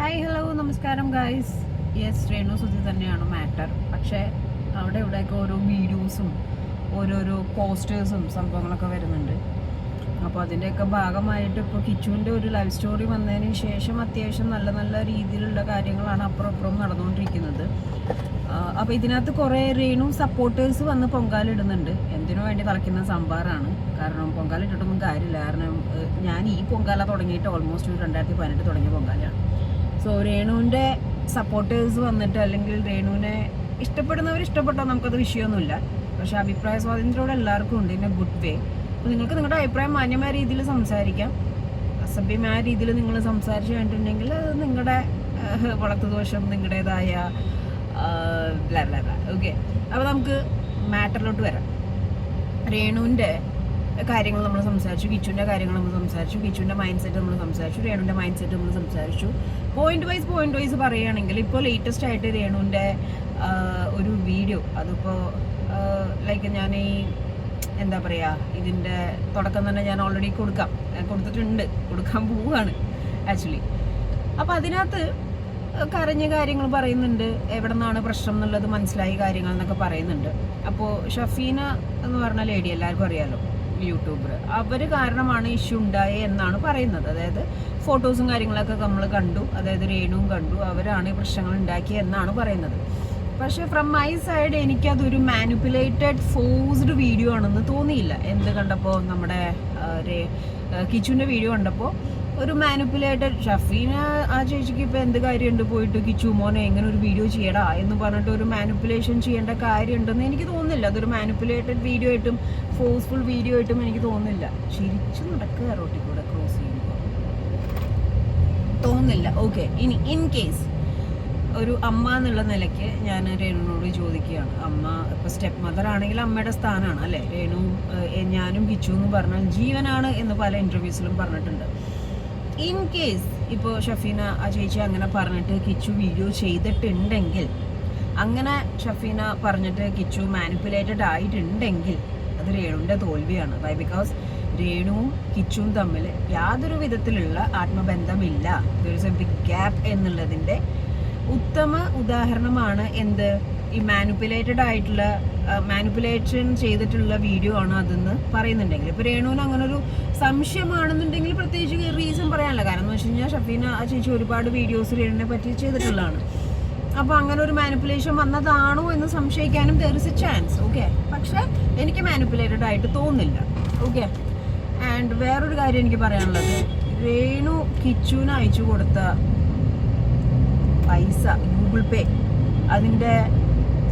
Hi hello നമസ്കാരം guys. Yes, Renu Sudhi തന്നെയാണ് matter. പക്ഷേ അവിടെ ഇവിടെയൊക്കെ ഓരോ വീഡിയോസും ഓരോരോ പോസ്റ്റേഴ്സും സംഭവങ്ങളൊക്കെ വരുന്നുണ്ട്. അപ്പോൾ അതിൻ്റെയൊക്കെ ഭാഗമായിട്ട് ഇപ്പോൾ കിച്ചുവിൻ്റെ ഒരു ലൈഫ് സ്റ്റോറി വന്നതിന് ശേഷം അത്യാവശ്യം നല്ല നല്ല രീതിയിലുള്ള കാര്യങ്ങളാണ് അപ്പുറം അപ്പുറം നടന്നുകൊണ്ടിരിക്കുന്നത്. അപ്പോൾ ഇതിനകത്ത് കുറേ രേണു സപ്പോർട്ടേഴ്സ് വന്ന് പൊങ്കാലിടുന്നുണ്ട്. എന്തിനു വേണ്ടി തിളയ്ക്കുന്ന സംഭാറാണ്. കാരണം പൊങ്കാലിട്ടിട്ടൊന്നും കാര്യമില്ല. കാരണം ഞാൻ ഈ പൊങ്കാല തുടങ്ങിയിട്ട് ഓൾമോസ്റ്റ് ഒരു 2018 തുടങ്ങിയ പൊങ്കാലയാണ്. സോ രേണുവിൻ്റെ സപ്പോർട്ടേഴ്സ് വന്നിട്ട്, അല്ലെങ്കിൽ രേണുവിനെ ഇഷ്ടപ്പെടുന്നവർ ഇഷ്ടപ്പെട്ടോ, നമുക്കത് വിഷയമൊന്നുമില്ല. പക്ഷേ അഭിപ്രായ സ്വാതന്ത്ര്യത്തോടെ എല്ലാവർക്കും ഉണ്ട്, ഇൻ എ ഗുഡ് വേ. അപ്പോൾ നിങ്ങൾക്ക് നിങ്ങളുടെ അഭിപ്രായം മാന്യമായ രീതിയിൽ സംസാരിക്കാം. അസഭ്യമായ രീതിയിൽ നിങ്ങൾ സംസാരിച്ചു കഴിഞ്ഞിട്ടുണ്ടെങ്കിൽ അത് നിങ്ങളുടെ വളർത്തുദോഷം, നിങ്ങളുടേതായ ഓക്കെ. അപ്പോൾ നമുക്ക് മാറ്ററിലോട്ട് വരാം. രേണുവിൻ്റെ കാര്യങ്ങൾ നമ്മൾ സംസാരിച്ചു, കിച്ചുവിൻ്റെ കാര്യങ്ങൾ നമ്മൾ സംസാരിച്ചു, കിച്ചുവിൻ്റെ മൈൻഡ് സെറ്റ് നമ്മൾ സംസാരിച്ചു, രേണുവിൻ്റെ മൈൻഡ് സെറ്റ് നമ്മൾ സംസാരിച്ചു. പോയിന്റ് വൈസ് പറയുകയാണെങ്കിൽ ഇപ്പോൾ ലേറ്റസ്റ്റ് ആയിട്ട് രേണുവിൻ്റെ ഒരു വീഡിയോ, അതിപ്പോൾ ലൈക്ക് ഞാൻ ഈ എന്താ പറയുക, ഇതിൻ്റെ തുടക്കം തന്നെ ഞാൻ ഓൾറെഡി കൊടുക്കാൻ പോവുകയാണ് ആക്ച്വലി. അപ്പോൾ അതിനകത്ത് കരഞ്ഞ കാര്യങ്ങൾ പറയുന്നുണ്ട്, എവിടെ നിന്നാണ് പ്രശ്നം എന്നുള്ളത് മനസ്സിലായി കാര്യങ്ങൾ എന്നൊക്കെ പറയുന്നുണ്ട്. അപ്പോൾ ഷഫീന എന്ന് പറഞ്ഞ ലേഡി എല്ലാവർക്കും അറിയാലോ, യൂട്യൂബർ, അവർ കാരണമാണ് ഇഷ്യൂ ഉണ്ടായത് എന്നാണ് പറയുന്നത്. അതായത് ഫോട്ടോസും കാര്യങ്ങളൊക്കെ നമ്മൾ കണ്ടു, അതായത് രേണുവും കണ്ടു, അവരാണ് ഈ പ്രശ്നങ്ങൾ ഉണ്ടാക്കിയത് എന്നാണ് പറയുന്നത്. പക്ഷേ ഫ്രം മൈ സൈഡ് എനിക്കതൊരു മാനിപ്പുലേറ്റഡ് ഫോഴ്സ്ഡ് വീഡിയോ ആണെന്ന് തോന്നിയില്ല. എന്ത് കണ്ടപ്പോൾ, നമ്മുടെ കിച്ചുവിൻ്റെ വീഡിയോ കണ്ടപ്പോൾ ഒരു മാനിപ്പുലേറ്റഡ്, ഷഫീന ആ ചേച്ചിക്ക് ഇപ്പോൾ എന്ത് കാര്യമുണ്ട് പോയിട്ട് കിച്ചു മോനെ എങ്ങനെ ഒരു വീഡിയോ ചെയ്യടാ എന്ന് പറഞ്ഞിട്ട് ഒരു മാനിപ്പുലേഷൻ ചെയ്യേണ്ട കാര്യമുണ്ടെന്ന് എനിക്ക് തോന്നുന്നില്ല. അതൊരു മാനിപ്പുലേറ്റഡ് വീഡിയോ ആയിട്ടും ഫോഴ്സ്ഫുൾ വീഡിയോ ആയിട്ടും എനിക്ക് തോന്നുന്നില്ല. ചിരിച്ചു നടക്കുക റോട്ടിൽ കൂടെ ക്രോസ് ചെയ്യുമ്പോൾ തോന്നുന്നില്ല. ഓക്കെ, ഇനി ഇൻ കേസ് ഒരു അമ്മ എന്നുള്ള നിലയ്ക്ക് ഞാൻ രേണുവിനോട് ചോദിക്കുകയാണ്. അമ്മ ഇപ്പോൾ സ്റ്റെപ്പ് മദർ ആണെങ്കിൽ അമ്മയുടെ സ്ഥാനമാണ് അല്ലേ. രേണുവും ഞാനും കിച്ചു എന്ന് പറഞ്ഞാൽ ജീവനാണ് എന്ന് പല ഇൻ്റർവ്യൂസിലും പറഞ്ഞിട്ടുണ്ട്. ഇൻ കേസ് ഇപ്പോൾ ഷഫീന ആ ചേച്ചി അങ്ങനെ പറഞ്ഞിട്ട് കിച്ചു വീഡിയോ ചെയ്തിട്ടുണ്ടെങ്കിൽ, അങ്ങനെ ഷഫീന പറഞ്ഞിട്ട് കിച്ചു മാനിപ്പുലേറ്റഡ് ആയിട്ടുണ്ടെങ്കിൽ അത് രേണുവിൻ്റെ തോൽവിയാണ്. വൈ? ബിക്കോസ് രേണുവും കിച്ചുവും തമ്മിൽ യാതൊരു വിധത്തിലുള്ള ആത്മബന്ധമില്ല. There is a big gap എന്നുള്ളതിൻ്റെ ഉത്തമ ഉദാഹരണമാണ് എന്ത്, ഈ മാനിപ്പുലേഷൻ ചെയ്തിട്ടുള്ള വീഡിയോ ആണ് അതെന്ന് പറയുന്നുണ്ടെങ്കിൽ. ഇപ്പോൾ രേണുവിന് അങ്ങനെ ഒരു സംശയമാണെന്നുണ്ടെങ്കിൽ പ്രത്യേകിച്ച് റീസൺ പറയാനില്ല. കാരണം എന്ന് വെച്ച് കഴിഞ്ഞാൽ ഷഫീന ആ ചേച്ചി ഒരുപാട് വീഡിയോസ് രേണുവിനെ പറ്റി ചെയ്തിട്ടുള്ളതാണ്. അപ്പോൾ അങ്ങനെ ഒരു മാനിപ്പുലേഷൻ വന്നതാണോ എന്ന് സംശയിക്കാനും there is a chance. Okay, പക്ഷേ എനിക്ക് മാനിപ്പുലേറ്റഡ് ആയിട്ട് തോന്നുന്നില്ല. ഓക്കെ. ആൻഡ് വേറൊരു കാര്യം എനിക്ക് പറയാനുള്ളത്, രേണു കിച്ചുവിന് അയച്ചു കൊടുത്ത പൈസ, ഗൂഗിൾ പേ, അതിൻ്റെ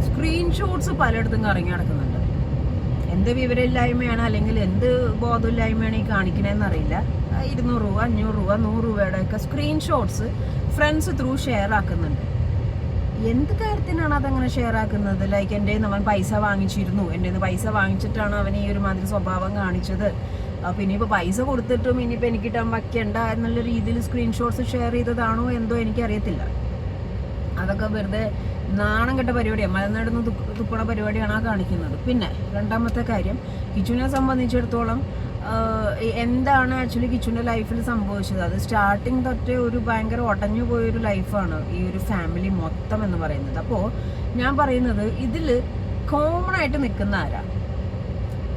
സ്ക്രീൻഷോട്ട്സ് പലയിടത്തും കറങ്ങി നടക്കുന്നുണ്ട്. എന്ത് വിവരമില്ലായ്മയാണ് അല്ലെങ്കിൽ എന്ത് ബോധമില്ലായ്മയാണ് ഈ കാണിക്കണതെന്ന് അറിയില്ല. 200 രൂപ, 500 രൂപ, 100 രൂപയുടെ ഒക്കെ സ്ക്രീൻഷോട്ട്സ് ഫ്രണ്ട്സ് ത്രൂ ഷെയർ ആക്കുന്നുണ്ട്. എന്ത് കാര്യത്തിനാണ് അതങ്ങനെ ഷെയർ ആക്കുന്നത്? ലൈക്ക് എൻ്റെ കയ്യിൽ നിന്ന് അവൻ പൈസ വാങ്ങിച്ചിരുന്നു, എൻ്റെ നിന്ന് പൈസ വാങ്ങിച്ചിട്ടാണ് അവൻ ഈ ഒരു മാതിരി സ്വഭാവം കാണിച്ചത്, അപ്പോൾ ഇനിയിപ്പോൾ പൈസ കൊടുത്തിട്ടും ഇനിയിപ്പോൾ എനിക്കിട്ടാൻ വയ്ക്കേണ്ട എന്നുള്ള രീതിയിൽ സ്ക്രീൻഷോട്ട്സ് ഷെയർ ചെയ്തതാണോ എന്തോ എനിക്കറിയത്തില്ല. അതൊക്കെ വെറുതെ നാണം കെട്ട പരിപാടിയാണ്, മലനാടുന്ന് തുപ്പണ പരിപാടിയാണ് ആ കാണിക്കുന്നത്. പിന്നെ രണ്ടാമത്തെ കാര്യം, കിച്ചുവിനെ സംബന്ധിച്ചിടത്തോളം എന്താണ് ആക്ച്വലി കിച്ചുവിൻ്റെ ലൈഫിൽ സംഭവിച്ചത്, അത് സ്റ്റാർട്ടിങ് തൊട്ടേ ഒരു ഭയങ്കര ഒടഞ്ഞു പോയൊരു ലൈഫാണ് ഈ ഒരു ഫാമിലി മൊത്തം എന്ന് പറയുന്നത്. അപ്പോൾ ഞാൻ പറയുന്നത്, ഇതിൽ കോമൺ ആയിട്ട് നിൽക്കുന്ന ആരാ?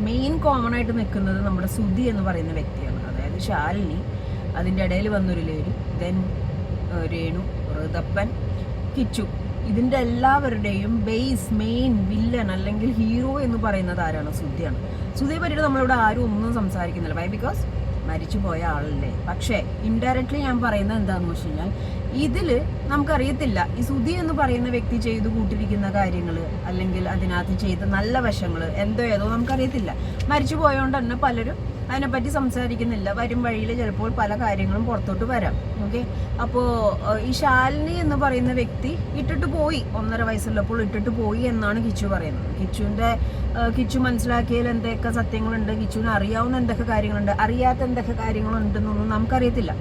മെയിൻ കോമൺ ആയിട്ട് നിൽക്കുന്നത് നമ്മുടെ സുധി എന്ന് പറയുന്ന വ്യക്തിയാണ്. അതായത് ശാലിനി, അതിൻ്റെ ഇടയിൽ വന്നൊരു ലേഡി, ദെൻ രേണു, ഋതപ്പൻ, കിച്ചു. ഇതിൻ്റെ എല്ലാവരുടെയും ബേസ്, മെയിൻ വില്ലൻ അല്ലെങ്കിൽ ഹീറോ എന്ന് പറയുന്നത് ആരാണ്? സുധിയാണ്. സുധിയെ പറ്റിയിട്ട് നമ്മളിവിടെ ആരും ഒന്നും സംസാരിക്കുന്നില്ല. വൈ? ബിക്കോസ് മരിച്ചു പോയ ആളല്ലേ. പക്ഷേ ഇൻഡയറക്റ്റ്ലി ഞാൻ പറയുന്നത് എന്താണെന്ന് വെച്ച് കഴിഞ്ഞാൽ, ഇതിൽ നമുക്കറിയത്തില്ല ഈ സുധി എന്ന് പറയുന്ന വ്യക്തി ചെയ്തു കൂട്ടിരിക്കുന്ന കാര്യങ്ങൾ, അല്ലെങ്കിൽ അതിനകത്ത് ചെയ്ത നല്ല വശങ്ങൾ എന്തോ ഏതോ നമുക്കറിയത്തില്ല. മരിച്ചു പോയതുകൊണ്ട് തന്നെ പലരും അതിനെപ്പറ്റി സംസാരിക്കുന്നില്ല. വരും വഴിയിൽ ചിലപ്പോൾ പല കാര്യങ്ങളും പുറത്തോട്ട് വരാം. ഓക്കെ. അപ്പോൾ ഈ ശാലിനി എന്ന് പറയുന്ന വ്യക്തി ഇട്ടിട്ട് പോയി, 1.5 വയസ്സുള്ളപ്പോൾ ഇട്ടിട്ട് പോയി എന്നാണ് കിച്ചു പറയുന്നത്. കിച്ചു മനസ്സിലാക്കിയതിൽ എന്തൊക്കെ സത്യങ്ങളുണ്ട്, കിച്ചുവിന് അറിയാവുന്ന എന്തൊക്കെ കാര്യങ്ങളുണ്ട്, അറിയാത്ത എന്തൊക്കെ കാര്യങ്ങളുണ്ടെന്നൊന്നും നമുക്കറിയത്തില്ല.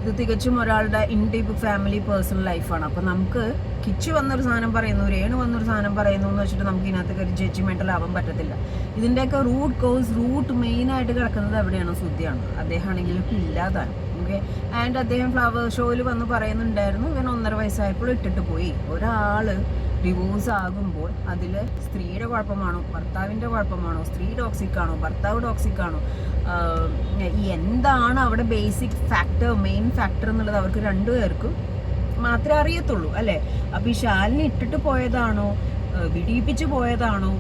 ഇത് തികച്ചും ഒരാളുടെ ഇൻഡീപ്പ് ഫാമിലി പേഴ്സണൽ ലൈഫാണ്. അപ്പോൾ നമുക്ക് കിച്ചു വന്നൊരു സാധനം പറയുന്നു, രേണു വന്നൊരു സാധനം പറയുന്നു എന്ന് വെച്ചിട്ട് നമുക്ക് ഇതിനകത്ത് ഒരു ജഡ്ജ്മെൻ്റൽ ആവാൻ പറ്റത്തില്ല. ഇതിൻ്റെയൊക്കെ റൂട്ട് മെയിനായിട്ട് കിടക്കുന്നത് എവിടെയാണ്? സുധിയാണ്. അദ്ദേഹമാണെങ്കിലും ഇല്ലാതാണ്. ഓക്കെ. ആൻഡ് അദ്ദേഹം ഫ്ലവർ ഷോയിൽ വന്ന് പറയുന്നുണ്ടായിരുന്നു ഇവൻ 1.5 വയസ്സായപ്പോൾ ഇട്ടിട്ട് പോയി. ഒരാള് ഡിവോഴ്സ് ആകുമ്പോൾ അതിൽ സ്ത്രീയുടെ കുഴപ്പമാണോ, ഭർത്താവിൻ്റെ കുഴപ്പമാണോ, സ്ത്രീ ടോക്സിക് ആണോ, ഭർത്താവ് ടോക്സിക് ആണോ, എന്താണ് അവിടെ ബേസിക് ഫാക്ടർ, മെയിൻ ഫാക്ടർ എന്നുള്ളത് അവർക്ക് രണ്ടുപേർക്കും മാത്രമേ അറിയത്തുള്ളൂ അല്ലേ. അപ്പോൾ ഈ ശാലിനി ഇട്ടിട്ട് പോയതാണോ, വിടിയിപ്പിച്ച് പോയതാണോ,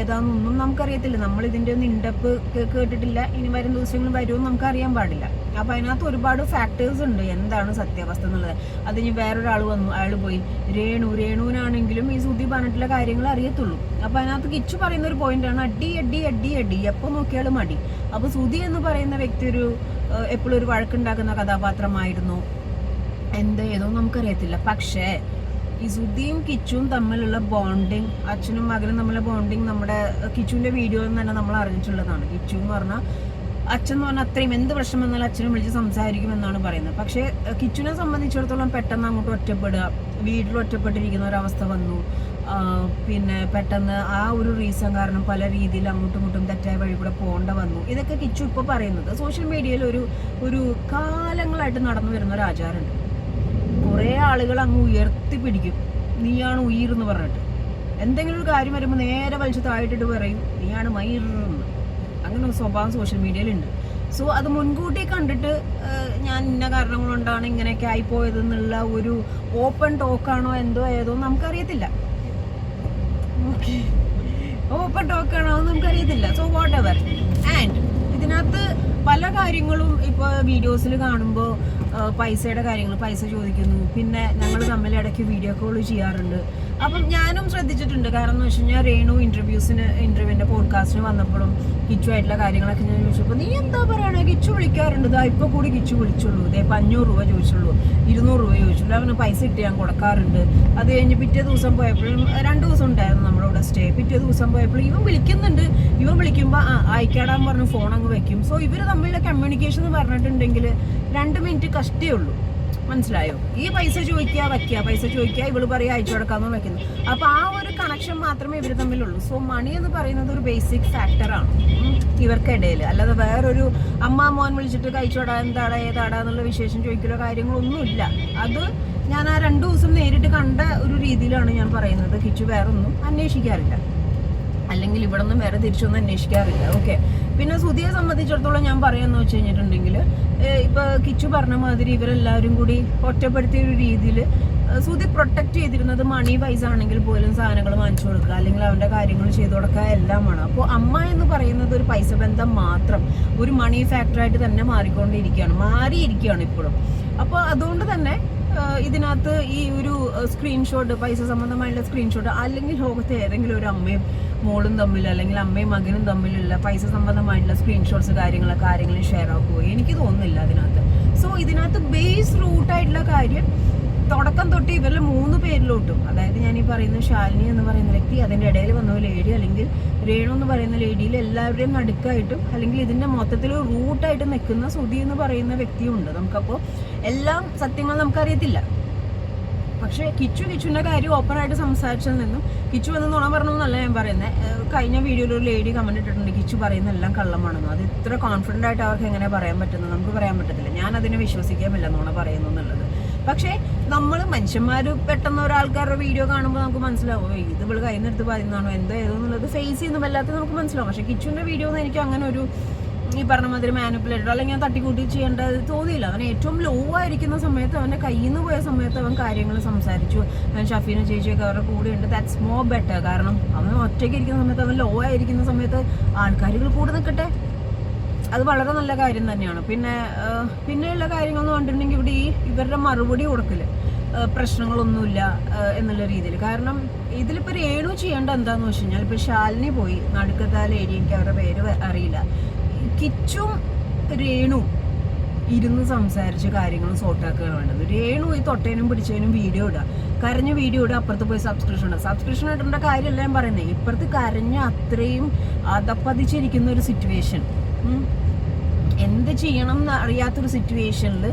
ഏതാന്നൊന്നും നമുക്കറിയത്തില്ല. നമ്മൾ ഇതിൻ്റെ ഒന്നും ഇൻഡപ്പ് കേട്ടിട്ടില്ല. ഇനി വരും ദിവസങ്ങളിൽ വരുമെന്ന് നമുക്കറിയാൻ പാടില്ല. അപ്പം അതിനകത്ത് ഒരുപാട് ഫാക്ടേഴ്സ് ഉണ്ട് എന്താണ് സത്യാവസ്ഥ എന്നുള്ളത്. അതിന് വേറൊരാൾ വന്നു, അയാൾ പോയി. രേണുവിനാണെങ്കിലും ഈ സുധി പറഞ്ഞിട്ടുള്ള കാര്യങ്ങൾ അറിയത്തുള്ളൂ. അപ്പം അതിനകത്ത് കിച്ചു പറയുന്ന ഒരു പോയിന്റാണ് അടി അടി അടി അടി, എപ്പോൾ നോക്കിയാലും അടി. അപ്പോൾ സുധി എന്ന് പറയുന്ന വ്യക്തി എപ്പോഴും ഒരു വഴക്കുണ്ടാക്കുന്ന കഥാപാത്രമായിരുന്നു, ഏതോ നമുക്കറിയത്തില്ല. പക്ഷേ ഈ സുധിയും കിച്ചുവും തമ്മിലുള്ള ബോണ്ടിങ്, അച്ഛനും മകനും തമ്മിലുള്ള ബോണ്ടിങ് നമ്മുടെ കിച്ചുവിൻ്റെ വീഡിയോയിൽ തന്നെ നമ്മൾ അറിഞ്ഞിട്ടുള്ളതാണ്. കിച്ചു എന്ന് പറഞ്ഞാൽ അച്ഛൻ എന്ന് പറഞ്ഞാൽ അത്രയും എന്ത് പ്രശ്നം വന്നാലും അച്ഛനെ വിളിച്ച് സംസാരിക്കുമെന്നാണ് പറയുന്നത്. പക്ഷേ കിച്ചുവിനെ സംബന്ധിച്ചിടത്തോളം പെട്ടെന്ന് അങ്ങോട്ട് ഒറ്റപ്പെടുക, വീട്ടിൽ ഒറ്റപ്പെട്ടിരിക്കുന്ന ഒരവസ്ഥ വന്നു. പിന്നെ പെട്ടെന്ന് ആ ഒരു റീസൺ കാരണം പല രീതിയിൽ അങ്ങോട്ടും ഇങ്ങോട്ടും തെറ്റായ വഴി കൂടെ പോകേണ്ട വന്നു. ഇതൊക്കെ കിച്ചു ഇപ്പോൾ പറയുന്നത് സോഷ്യൽ മീഡിയയിൽ ഒരു കാലങ്ങളായിട്ട് നടന്നു വരുന്ന ഒരു ആചാരമുണ്ട്. കുറേ ആളുകൾ അങ്ങ് ഉയർത്തി പിടിക്കും, നീയാണ് ഉയർന്ന് പറഞ്ഞിട്ട്. എന്തെങ്കിലും ഒരു കാര്യം വരുമ്പോൾ നേരെ വലിച്ചു താഴെട്ടിട്ട് പറയും നീയാണ് മയിർന്ന്. അങ്ങനെ ഒരു സ്വഭാവം സോഷ്യൽ മീഡിയയിലുണ്ട്. സോ അത് മുൻകൂട്ടി കണ്ടിട്ട് ഞാൻ ഇന്ന കാരണങ്ങൾ കൊണ്ടാണ് ഇങ്ങനെയൊക്കെ ആയിപ്പോയതെന്നുള്ള ഒരു ഓപ്പൺ ടോക്കാണോ ഏതോ നമുക്കറിയത്തില്ല. ഓപ്പൺ ടോക്കാണോ നമുക്കറിയത്തില്ല. So what ever. ആൻഡ് ഇതിനകത്ത് പല കാര്യങ്ങളും ഇപ്പോൾ വീഡിയോസിൽ കാണുമ്പോൾ പൈസയുടെ കാര്യങ്ങൾ, പൈസ ചോദിക്കുന്നു. പിന്നെ ഞങ്ങൾ തമ്മിൽ ഇടയ്ക്ക് വീഡിയോ കോൾ ചെയ്യാറുണ്ട്. അപ്പം ഞാനും ശ്രദ്ധിച്ചിട്ടുണ്ട്. കാരണം എന്ന് വെച്ച് കഴിഞ്ഞാൽ രേണു ഇൻ്റർവ്യൂവിൻ്റെ പോഡ്കാസ്റ്റിന് വന്നപ്പോഴും കിച്ചു ആയിട്ടുള്ള കാര്യങ്ങളൊക്കെ ഞാൻ ചോദിച്ചപ്പോൾ നീ എന്താ പറയണേ, കിച്ചു വിളിക്കാറുണ്ട്, ഇതാ ഇപ്പോൾ കൂടി കിച്ചു വിളിച്ചുള്ളൂ, ഇതേ 500 രൂപ ചോദിച്ചുള്ളൂ, 200 രൂപ ചോദിച്ചുള്ളൂ, അവന് പൈസ ഇട്ട് ഞാൻ കൊടുക്കാറുണ്ട്. അത് കഴിഞ്ഞ് പിറ്റേ ദിവസം പോയപ്പോഴും 2 ദിവസം ഉണ്ടായിരുന്നു നമ്മുടെ ഇവിടെ സ്റ്റേ. പിറ്റേ ദിവസം പോയപ്പോൾ ഇവൻ വിളിക്കുന്നുണ്ട്, ഇവൻ വിളിക്കുമ്പോൾ അയക്കാടാൻ പറഞ്ഞ് ഫോൺ അങ്ങ് വെക്കും. സോ ഇവർ തമ്മിലുള്ള കമ്മ്യൂണിക്കേഷൻ എന്ന് പറഞ്ഞിട്ടുണ്ടെങ്കിൽ 2 മിനിറ്റ് കഷ്ടേ ഉള്ളൂ. മനസ്സിലായോ? ഈ പൈസ ചോദിക്കുക വയ്ക്കുക, പൈസ ചോദിക്കുക, ഇവള് പറയുക അയച്ചു കൊടുക്കാമെന്ന് വെക്കുന്നു. അപ്പോൾ ആ ഒരു കണക്ഷൻ മാത്രമേ ഇവർ തമ്മിലുള്ളൂ. സോ മണി എന്ന് പറയുന്നത് ഒരു ബേസിക് ഫാക്ടറാണ് ഇവർക്കിടയിൽ. അല്ലാതെ വേറൊരു അമ്മ മോൻ വിളിച്ചിട്ട് കഴിച്ചോടാ എന്താടാ ഏതാടാ എന്നുള്ള വിശേഷം ചോദിക്കലോ കാര്യങ്ങളൊന്നുമില്ല. അത് ഞാൻ ആ 2 ദിവസം നേരിട്ട് കണ്ട ഒരു രീതിയിലാണ് ഞാൻ പറയുന്നത്. കിച്ചു വേറൊന്നും അന്വേഷിക്കാറില്ല, അല്ലെങ്കിൽ ഇവിടെ നിന്നും വേറെ തിരിച്ചൊന്നും അന്വേഷിക്കാറില്ല. ഓക്കെ. പിന്നെ സുധിയെ സംബന്ധിച്ചിടത്തോളം ഞാൻ പറയാമെന്ന് വെച്ച് കഴിഞ്ഞിട്ടുണ്ടെങ്കിൽ ഇപ്പോൾ കിച്ചു പറഞ്ഞ മാതിരി ഇവരെല്ലാവരും കൂടി ഒറ്റപ്പെടുത്തിയ ഒരു രീതിയിൽ സുധി പ്രൊട്ടക്ട് ചെയ്തിരുന്നത് മണി പൈസ ആണെങ്കിൽ പോലും സാധനങ്ങൾ വാങ്ങിച്ചു കൊടുക്കുക, അല്ലെങ്കിൽ അവൻ്റെ കാര്യങ്ങൾ ചെയ്തു കൊടുക്കുക എല്ലാമാണ്. അപ്പോൾ അമ്മ എന്ന് പറയുന്നത് ഒരു പൈസ ബന്ധം മാത്രം, ഒരു മണി ഫാക്ടറായിട്ട് തന്നെ മാറിയിരിക്കുകയാണ് ഇപ്പോഴും. അപ്പോൾ അതുകൊണ്ട് തന്നെ ഇതിനകത്ത് ഈ ഒരു സ്ക്രീൻഷോട്ട്, പൈസ സംബന്ധമായിട്ടുള്ള സ്ക്രീൻഷോട്ട്, അല്ലെങ്കിൽ ലോകത്തെ ഏതെങ്കിലും ഒരു അമ്മയും മോളും തമ്മിൽ, അല്ലെങ്കിൽ അമ്മയും മകനും തമ്മിലുള്ള പൈസ സംബന്ധമായിട്ടുള്ള സ്ക്രീൻഷോട്ട്സ് കാര്യങ്ങളും ഷെയർ ആക്കുകയോ എനിക്ക് തോന്നുന്നില്ല അതിനകത്ത്. സോ ഇതിനകത്ത് ബേസ് റൂട്ടായിട്ടുള്ള കാര്യം തുടക്കം തൊട്ട് ഇവരിൽ 3 പേരിലോട്ടും, അതായത് ഞാൻ ഈ പറയുന്ന ശാലിനി എന്ന് പറയുന്ന വ്യക്തി, അതിൻ്റെ ഇടയിൽ വന്ന ഒരു ലേഡി, അല്ലെങ്കിൽ രേണു എന്ന് പറയുന്ന ലേഡിയിൽ എല്ലാവരുടെയും നടുക്കായിട്ടും, അല്ലെങ്കിൽ ഇതിൻ്റെ മൊത്തത്തിൽ റൂട്ടായിട്ട് നിൽക്കുന്ന സുധി എന്ന് പറയുന്ന വ്യക്തിയും ഉണ്ട്. നമുക്കപ്പോൾ എല്ലാം സത്യങ്ങൾ നമുക്കറിയത്തില്ല. പക്ഷേ കിച്ചുവിൻ്റെ കാര്യം ഓപ്പണായിട്ട് സംസാരിച്ചതിൽ നിന്നും കിച്ചു എന്ന് നുണ പറഞ്ഞതെന്നല്ല ഞാൻ പറയുന്നത്. കഴിഞ്ഞ വീഡിയോയിൽ ഒരു ലേഡി കമൻറ്റ് ഇട്ടിട്ടുണ്ട് കിച്ചു പറയുന്ന എല്ലാം കള്ളമാണെന്ന്. അത് ഇത്ര കോൺഫിഡൻ്റ് ആയിട്ട് അവർക്ക് എങ്ങനെ പറയാൻ പറ്റുന്നത്? നമുക്ക് പറയാൻ പറ്റത്തില്ല. ഞാൻ അതിനെ വിശ്വസിക്കാമില്ല നുണ പറയുന്നു എന്നുള്ളത്. പക്ഷേ നമ്മൾ മനുഷ്യന്മാർ പെട്ടെന്ന് ഒരാൾക്കാരുടെ വീഡിയോ കാണുമ്പോൾ നമുക്ക് മനസ്സിലാവും ഇത് ഇവൾ കയ്യിൽ നിന്ന് എടുത്ത് പറയുന്നതാണോ ഏതോ എന്നുള്ളത് ഫേസ് ചെയ്യുന്ന വല്ലാത്ത നമുക്ക് മനസ്സിലാവും. പക്ഷേ കിച്ചുവിൻ്റെ വീഡിയോ ഒന്നും എനിക്ക് അങ്ങനെ ഒരു ഈ പറഞ്ഞ മാതിരി മാനിപ്പുലേറ്റഡ് അല്ലെങ്കിൽ ഞാൻ തട്ടിക്കൂട്ടി ചെയ്യേണ്ടത് തോന്നിയില്ല. അവൻ ഏറ്റവും ലോ ആയിരിക്കുന്ന സമയത്ത്, അവൻ്റെ കയ്യിൽ നിന്ന് പോയ സമയത്ത് അവൻ കാര്യങ്ങൾ സംസാരിച്ചു. അവൻ ഷഫീന ചേച്ചിയൊക്കെ അവരുടെ കൂടെ ഉണ്ട്. That's more better. കാരണം അവൻ ഒറ്റയ്ക്ക് ഇരിക്കുന്ന സമയത്ത്, അവൻ ലോ ആയിരിക്കുന്ന സമയത്ത് ആൾക്കാരുകൾ കൂടെ നിൽക്കട്ടെ, അത് വളരെ നല്ല കാര്യം തന്നെയാണ്. പിന്നെയുള്ള കാര്യങ്ങൾ എന്ന് പറഞ്ഞിട്ടുണ്ടെങ്കിൽ ഇവിടെ ഇവരുടെ മറുപടി കൊടുക്കൽ പ്രശ്നങ്ങളൊന്നുമില്ല എന്നുള്ള രീതിയിൽ. കാരണം ഇതിലിപ്പോൾ രേണു ചെയ്യേണ്ട എന്താണെന്ന് വെച്ച് കഴിഞ്ഞാൽ, ഇപ്പോൾ ശാലിനി പോയി നടുക്കത്തെ ലേഡി, എനിക്ക് അവരുടെ പേര് അറിയില്ല, കിച്ചും രേണു ഇരുന്ന് സംസാരിച്ച് കാര്യങ്ങൾ സോർട്ടാക്കുകയാണ് വേണ്ടത്. രേണു ഈ തൊട്ടേനും പിടിച്ചതിനും വീഡിയോ ഇടുക, കരഞ്ഞ വീഡിയോ ഇടുക, അപ്പുറത്ത് പോയി സബ്സ്ക്രിപ്ഷൻ ഇടേണ്ട കാര്യമല്ല ഞാൻ പറയുന്നത്. ഇപ്പുറത്ത് കരഞ്ഞ അത്രയും അതപ്പതിച്ചിരിക്കുന്ന ഒരു സിറ്റുവേഷൻ എന്ത് ചെയ്യണം എന്ന് അറിയാത്തൊരു സിറ്റുവേഷനിൽ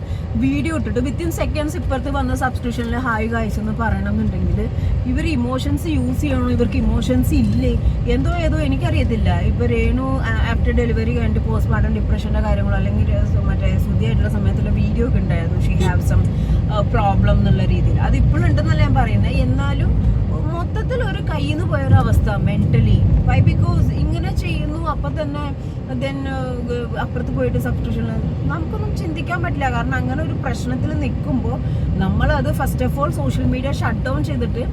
വീഡിയോ ഇട്ടിട്ട് വിത്തിൻ സെക്കൻഡ്സ് ഇപ്പുറത്ത് വന്ന സബ്സ്ക്രിപ്ഷനിൽ ഹായ് ഗൈസ് എന്ന് പറയണമെന്നുണ്ടെങ്കിൽ ഇവർ ഇമോഷൻസ് യൂസ് ചെയ്യണോ, ഇവർക്ക് ഇമോഷൻസ് ഇല്ലേ, ഏതോ എനിക്കറിയത്തില്ല. ഇപ്പോൾ രേണു ആഫ്റ്റർ ഡെലിവറി കഴിഞ്ഞിട്ട് പോസ്റ്റ്മോർട്ടം ഡിപ്രഷൻ്റെ കാര്യങ്ങളോ അല്ലെങ്കിൽ മറ്റേ ശുദ്ധിയായിട്ടുള്ള സമയത്തുള്ള വീഡിയോ ഒക്കെ ഉണ്ടായിരുന്നു, ഷീ ഹാവ് സം പ്രോബ്ലം എന്നുള്ള രീതിയിൽ. അത് ഇപ്പോഴും ഉണ്ടെന്നല്ല ഞാൻ പറയുന്നത്. എന്നാലും മൊത്തത്തിൽ ഒരു കയ്യിൽ നിന്ന് പോയൊരു അവസ്ഥ മെന്റലി. വൈ? ബിക്കോസ് ഇങ്ങനെ ചെയ്യുന്നു, അപ്പം തന്നെ ദെൻ അപ്പുറത്ത് പോയിട്ട് സബ്സ്ക്രിപ്ഷൻ നമുക്കൊന്നും ചിന്തിക്കാൻ പറ്റില്ല. കാരണം അങ്ങനെ ഒരു പ്രശ്നത്തിൽ നിൽക്കുമ്പോൾ നമ്മളത് first of all social media shut down ചെയ്തിട്ട്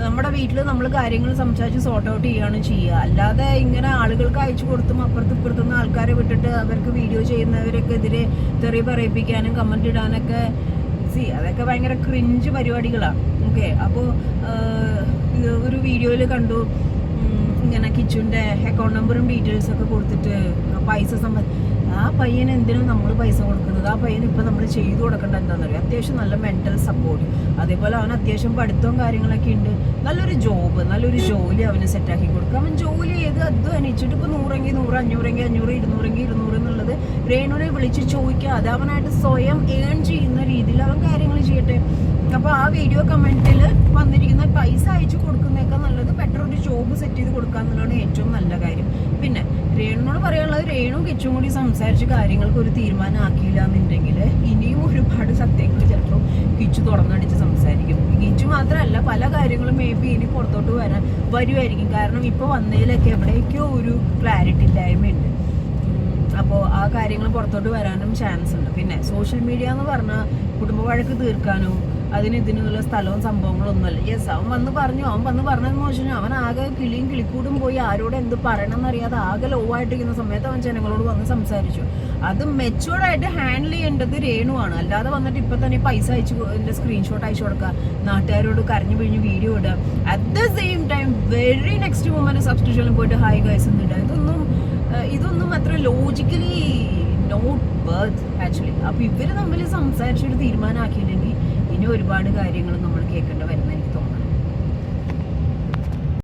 നമ്മുടെ വീട്ടിൽ നമ്മൾ കാര്യങ്ങൾ സംസാരിച്ച് സോർട്ട് ഔട്ട് ചെയ്യുകയാണ് ചെയ്യുക. അല്ലാതെ ഇങ്ങനെ ആളുകൾക്ക് അയച്ചു കൊടുത്തും അപ്പുറത്ത് ഇപ്പുറത്തുനിന്ന് ആൾക്കാരെ വിട്ടിട്ട് അവർക്ക് വീഡിയോ ചെയ്യുന്നവർക്കെതിരെ തെറി പറയിപ്പിക്കാനും കമൻറ്റ് ഇടാനൊക്കെ അതൊക്കെ ഭയങ്കര ക്രിഞ്ച് പരിപാടികളാണ്. ഓക്കെ, അപ്പോൾ ഒരു വീഡിയോയിൽ കണ്ടു ഇങ്ങനെ കിച്ചുവിൻ്റെ അക്കൗണ്ട് നമ്പറും ഡീറ്റെയിൽസ് ഒക്കെ കൊടുത്തിട്ട് പൈസ ആ പയ്യന് എന്തിനും നമ്മൾ പൈസ കൊടുക്കുന്നത്? ആ പയ്യന് ഇപ്പം നമ്മൾ ചെയ്തു കൊടുക്കേണ്ട എന്താണെന്ന് അറിയാം. അത്യാവശ്യം നല്ല മെൻ്റൽ സപ്പോർട്ട്, അതേപോലെ അവന് അത്യാവശ്യം പഠിത്തവും കാര്യങ്ങളൊക്കെ ഉണ്ട്. നല്ലൊരു ജോബ്, നല്ലൊരു ജോലി അവന് സെറ്റാക്കി കൊടുക്കുക. അവൻ ജോലി ചെയ്ത് അധ്വാനിച്ചിട്ട് ഇപ്പോൾ 100 100, 500 500, 200 200 എന്നുള്ളത് രേണുവിനെ വിളിച്ച് ചോദിക്കുക. അത് അവനായിട്ട് സ്വയം ഏൺ ചെയ്യുന്ന രീതിയിൽ അവൻ കാര്യങ്ങൾ ചെയ്യട്ടെ. അപ്പോൾ ആ വീഡിയോ കമൻറ്റിൽ വന്നിരിക്കുന്ന പൈസ അയച്ചു കൊടുക്കുന്നതൊക്കെ നല്ലത് ബെറ്റർ ഒരു ജോബ് സെറ്റ് ചെയ്ത് കൊടുക്കുക എന്നുള്ളതാണ് ഏറ്റവും നല്ല കാര്യം. പിന്നെ രേണുവിനോട് പറയാനുള്ളത്, രേണു കിച്ചും കൂടി സംസാരിച്ച് കാര്യങ്ങൾക്ക് ഒരു തീരുമാനം ആക്കിയില്ല എന്നുണ്ടെങ്കിൽ ഇനിയും ഒരുപാട് സത്യങ്ങൾ ചിലപ്പോൾ കിച്ചു തുറന്നടിച്ച് സംസാരിക്കും. കിച്ചു മാത്രമല്ല, പല കാര്യങ്ങളും മേ ബി ഇനി പുറത്തോട്ട് വരുമായിരിക്കും. കാരണം ഇപ്പോൾ വന്നതിലൊക്കെ എവിടേക്കോ ഒരു ക്ലാരിറ്റി ഇല്ലായ്മയുണ്ട്. അപ്പോൾ ആ കാര്യങ്ങൾ പുറത്തോട്ട് വരാനും ചാൻസ് ഉണ്ട്. പിന്നെ സോഷ്യൽ മീഡിയ എന്ന് പറഞ്ഞാൽ കുടുംബ വഴക്ക് തീർക്കാനോ ഇതിനുള്ള സ്ഥലവും സംഭവങ്ങളൊന്നുമല്ല. യെസ്, അവൻ വന്ന് പറഞ്ഞതെന്ന് വെച്ചാൽ അവൻ ആകെ കിളിയും കിളിക്കൂടും പോയി ആരോട് എന്ത് പറയണം എന്നറിയാതെ ആകെ ലോ ആയിട്ടിരിക്കുന്ന സമയത്ത് അവൻ ജനങ്ങളോട് വന്ന് സംസാരിച്ചു. അത് മെച്ചുവേർഡായിട്ട് ഹാൻഡിൽ ചെയ്യേണ്ടത് രേണുവാണ്. അല്ലാതെ വന്നിട്ട് ഇപ്പം തന്നെ പൈസ എൻ്റെ സ്ക്രീൻഷോട്ട് അയച്ചു കൊടുക്കുക, നാട്ടുകാരോട് കരഞ്ഞു പിഴിഞ്ഞ് വീഡിയോ ഇടുക, at the same time very next moment സബ്സ്ക്രിപ്ഷനിൽ പോയിട്ട് ഹായ് ഗൈസ് എന്നിടുക. ഇതൊന്നും അത്ര ലോജിക്കലി നോട്ട് വർത്ത് ആക്ച്വലി. അപ്പോൾ ഇവർ തമ്മിൽ സംസാരിച്ചൊരു തീരുമാനമാക്കിയില്ലെങ്കിൽ ഇനി ഒരുപാട് കാര്യങ്ങൾ നമ്മൾ കേൾക്കേണ്ടി വരുന്ന എനിക്ക് തോന്നുന്നു.